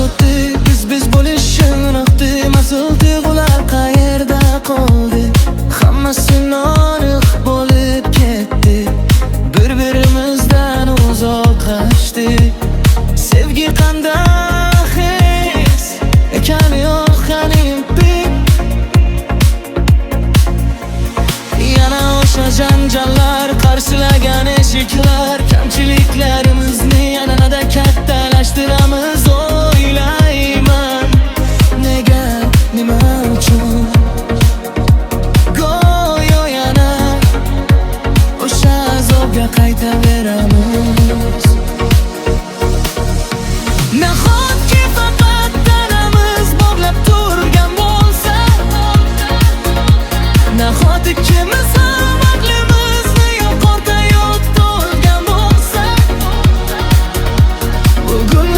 o'tdi, biz bo'lishim unuqdi. Mas'ul tuyg'ular qayerda qoldi? Hammasi noaniq bo'lib ketdi. Bir-birimizdan uzoqlashdik. Sevgi qanday his ekani yo'qaning pik. Yana o'sha janjallar, qarsilagan eshiklar, kamchiliklarimizni yanada kattalashtiramiz. O'ylayman, nega, nima uchun go'yo yana o'sha azobga qaytaveramiz. Nahotki faqat tanamiz bog'lab turgan bo'lsa, nahotki ikimiz ham aqlimizni yo'qotayotgan bo'lsa, bugun